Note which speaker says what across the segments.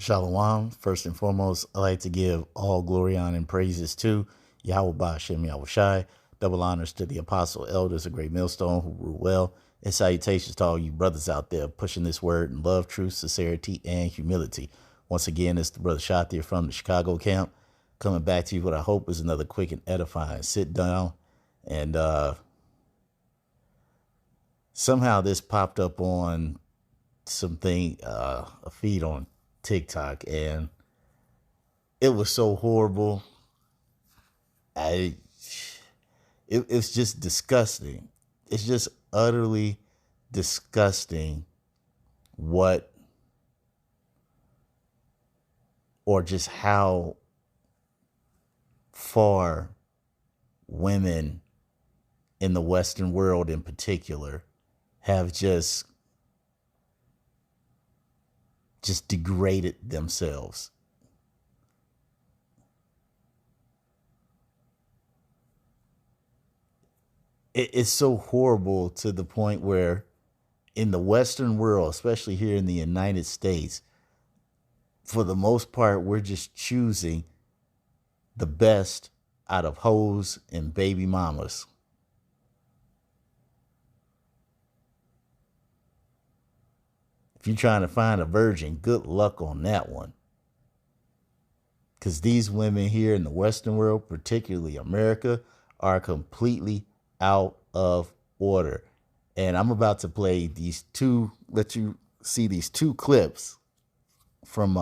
Speaker 1: Shalom. First and foremost, I like to give all glory, honor, and praises to Yahweh Ba'Shem Yahweh Shai. Double honors to the apostle elders, a great millstone who rule well. And salutations to all you brothers out there pushing this word in love, truth, sincerity, and humility. Once again, it's the brother Shathir from the Chicago camp, coming back to you what I hope is another quick and edifying sit down. And somehow this popped up on something, a feed on TikTok, and it was so horrible. It's just disgusting. It's just utterly disgusting what, or just how far women in the Western world in particular have just degraded themselves. It's so horrible to the point where in the Western world, especially here in the United States, for the most part, we're just choosing the best out of hoes and baby mamas. If you're trying to find a virgin, good luck on that one. Because these women here in the Western world, particularly America, are completely out of order. And I'm about to play these two, let you see these two clips from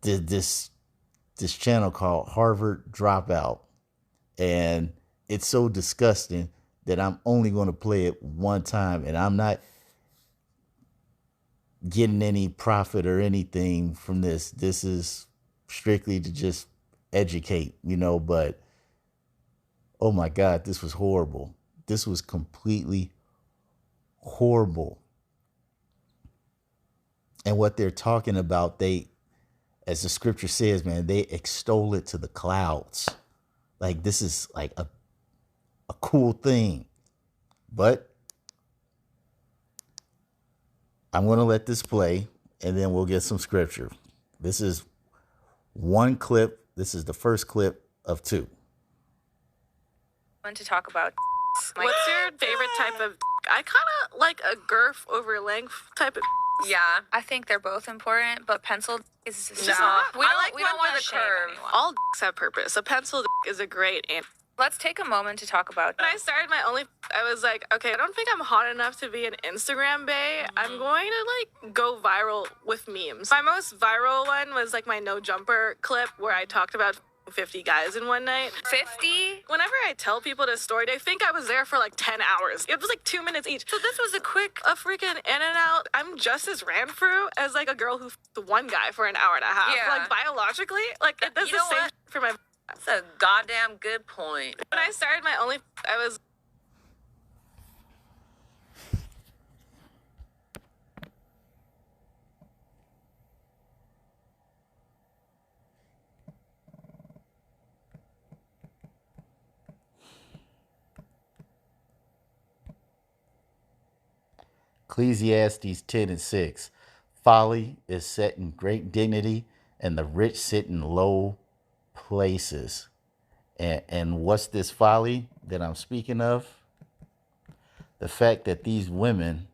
Speaker 1: this channel called Harvard Dropout. And it's so disgusting that I'm only going to play it one time, and I'm not getting any profit or anything from this. This is strictly to just educate, but oh my God, this was horrible. This was completely horrible. And what they're talking about, as the scripture says, man, they extol it to the clouds. Like this is like a cool thing. But I'm going to let this play, and then we'll get some scripture. This is one clip. This is the first clip of two.
Speaker 2: To talk about.
Speaker 3: What's your favorite type of? I kind of like a girth over length type of.
Speaker 2: Yeah, I think they're both important, but pencil is just
Speaker 3: we don't
Speaker 2: want
Speaker 3: the
Speaker 2: to shame
Speaker 3: curve.
Speaker 2: anyone.
Speaker 3: All have purpose. A pencil is a great and.
Speaker 2: Let's take a moment to talk about.
Speaker 3: When I started I was like, okay, I don't think I'm hot enough to be an Instagram bae. I'm going to go viral with memes. My most viral one was my no jumper clip where I talked about 50 guys in one night.
Speaker 2: 50?
Speaker 3: Whenever I tell people this story, they think I was there for 10 hours. It was 2 minutes each. So this was a freaking in and out. I'm just as ran through as a girl who f***ed one guy for an hour and a half.
Speaker 2: Yeah.
Speaker 3: Biologically, it does the same for my.
Speaker 4: That's a goddamn good point.
Speaker 3: When I started my I was.
Speaker 1: Ecclesiastes 10:6. Folly is set in great dignity, and the rich sit in low places. And what's this folly that I'm speaking of? The fact that these women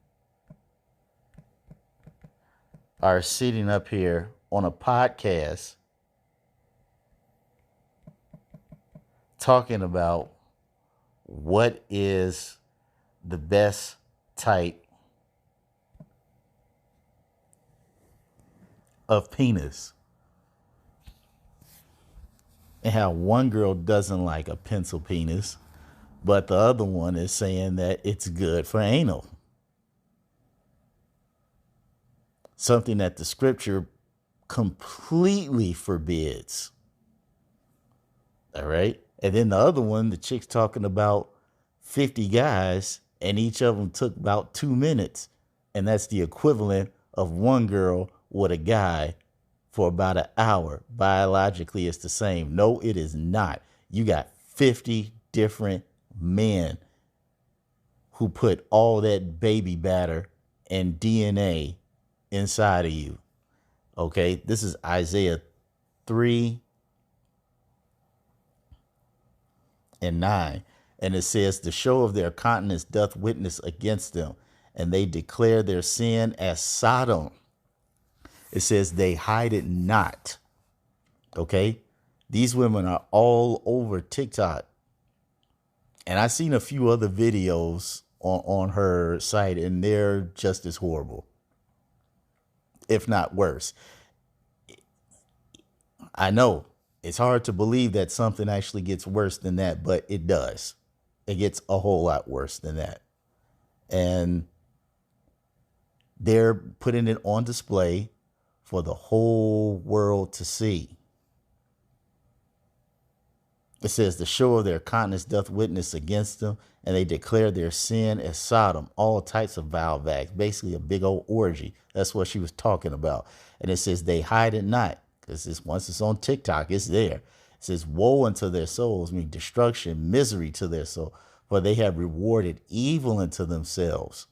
Speaker 1: are sitting up here on a podcast talking about what is the best type of penis, and how one girl doesn't like a pencil penis, but the other one is saying that it's good for anal. Something that the scripture completely forbids. All right. And then the other one, the chick's talking about 50 guys, and each of them took about 2 minutes. And that's the equivalent of one girl with a guy for about an hour. Biologically, it's the same. No, it is not. You got 50 different men who put all that baby batter and DNA inside of you. Okay, this is Isaiah 3 and 9. And it says, the show of their countenance doth witness against them, and they declare their sin as Sodom. It says they hide it not. Okay, these women are all over TikTok. And I've seen a few other videos on her site, and they're just as horrible, if not worse. I know it's hard to believe that something actually gets worse than that, but it does. It gets a whole lot worse than that. And they're putting it on display for the whole world to see. It says, the show of their countenance doth witness against them, and they declare their sin as Sodom, all types of vile acts, basically a big old orgy. That's what she was talking about. And it says, they hide it not, because once it's on TikTok, it's there. It says, woe unto their souls, meaning destruction, misery to their soul, for they have rewarded evil unto themselves.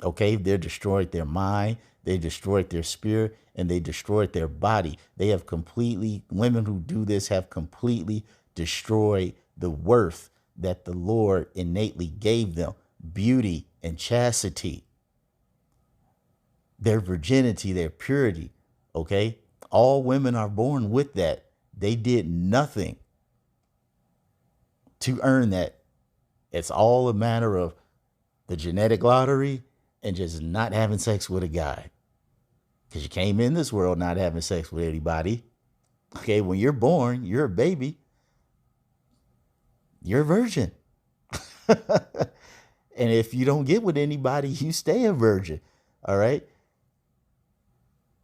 Speaker 1: Okay, they destroyed their mind, they destroyed their spirit, and they destroyed their body. They have completely, women who do this have completely destroyed the worth that the Lord innately gave them, beauty and chastity, their virginity, their purity. Okay, all women are born with that. They did nothing to earn that. It's all a matter of the genetic lottery and just not having sex with a guy, because you came in this world not having sex with anybody. Okay, when you're born, you're a baby. You're a virgin. And if you don't get with anybody, you stay a virgin. All right.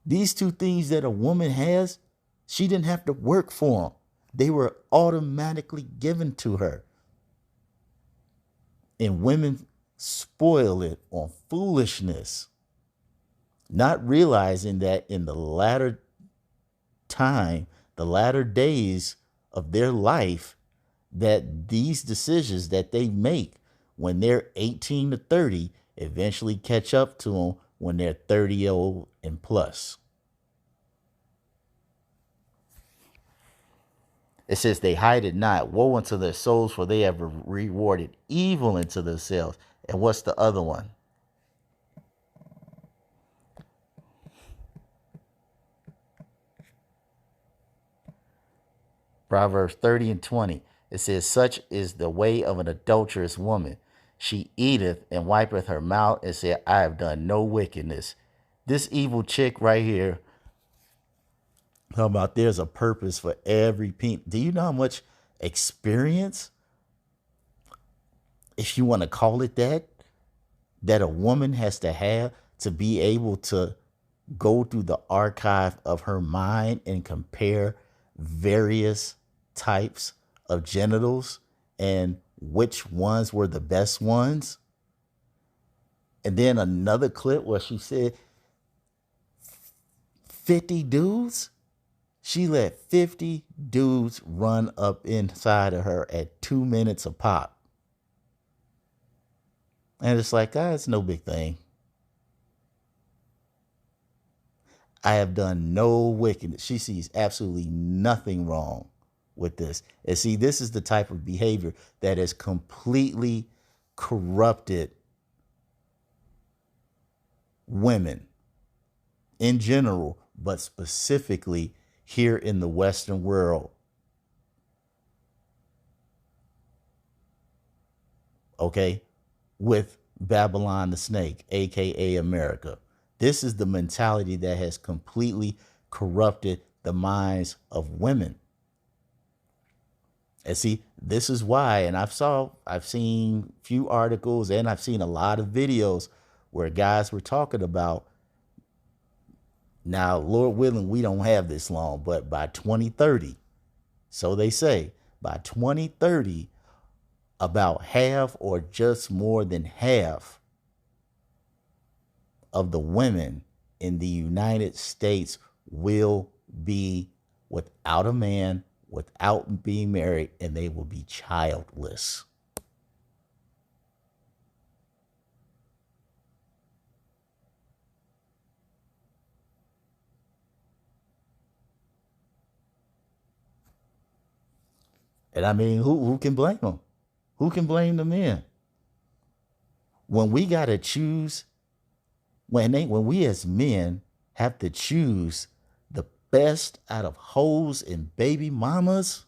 Speaker 1: These two things that a woman has, she didn't have to work for them. They were automatically given to her. And women spoil it on foolishness, not realizing that in the latter time, the latter days of their life, that these decisions that they make when they're 18 to 30 eventually catch up to them when they're 30 old and plus. It says they hide it not. Woe unto their souls, for they have rewarded evil unto themselves. And what's the other one? Proverbs 30 and 20. It says, such is the way of an adulterous woman. She eateth and wipeth her mouth and said, I have done no wickedness. This evil chick right here, talking about there's a purpose for every pink. Do you know how much experience, if you want to call it that a woman has to have to be able to go through the archive of her mind and compare various types of genitals and which ones were the best ones? And then another clip where she said 50 dudes. She let 50 dudes run up inside of her at 2 minutes a pop. And it's like, it's no big thing. I have done no wickedness. She sees absolutely nothing wrong with this. And see, this is the type of behavior that has completely corrupted women in general, but specifically here in the Western world. Okay? With Babylon the Snake, aka America. This is the mentality that has completely corrupted the minds of women. And see, this is why, and I've seen few articles and I've seen a lot of videos where guys were talking about, now, Lord willing, we don't have this long, but by 2030, so they say, by 2030, about half or just more than half of the women in the United States will be without a man, without being married, and they will be childless. And I mean, who can blame them? Who can blame the men? When we gotta choose, when we as men have to choose the best out of hoes and baby mamas,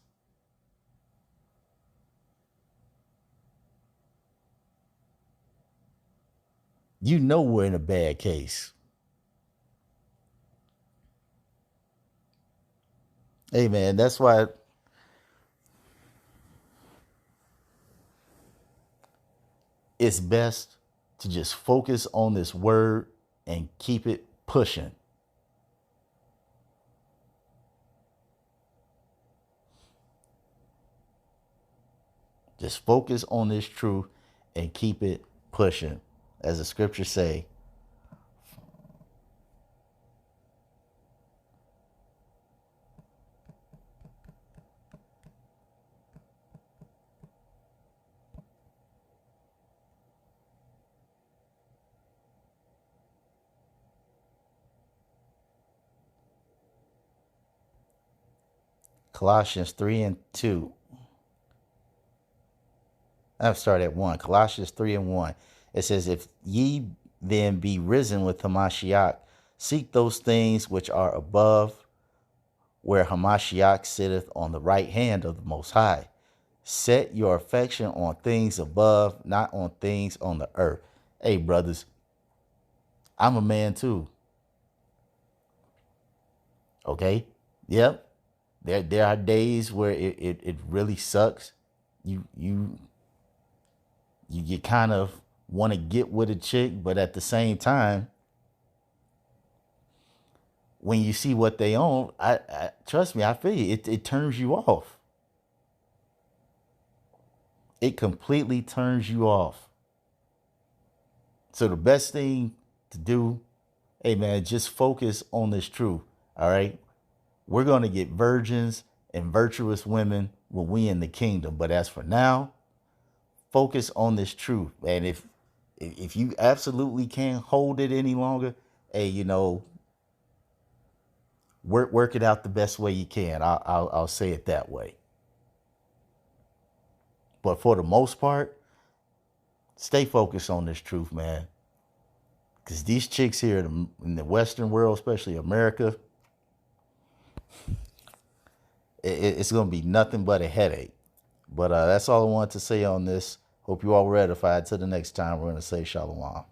Speaker 1: you know we're in a bad case. Hey man, that's why it's best to just focus on this word and keep it pushing. Just focus on this truth and keep it pushing. As the scriptures say, Colossians 3 and 2. I'm start at 1. Colossians 3 and 1. It says, if ye then be risen with Hamashiach, seek those things which are above, where Hamashiach sitteth on the right hand of the Most High. Set your affection on things above, not on things on the earth. Hey, brothers, I'm a man too. Okay? Yep. There are days where it really sucks. You kind of want to get with a chick, but at the same time, when you see what they own, I trust me, I feel you. It turns you off. It completely turns you off. So the best thing to do, hey man, just focus on this truth. All right. We're going to get virgins and virtuous women when we in the kingdom. But as for now, focus on this truth. And if you absolutely can't hold it any longer, hey, you know, work it out the best way you can. I'll say it that way. But for the most part, stay focused on this truth, man. Because these chicks here in the Western world, especially America, it's going to be nothing but a headache. But that's all I wanted to say on this. Hope you all were edified. Till the next time, we're going to say shalom.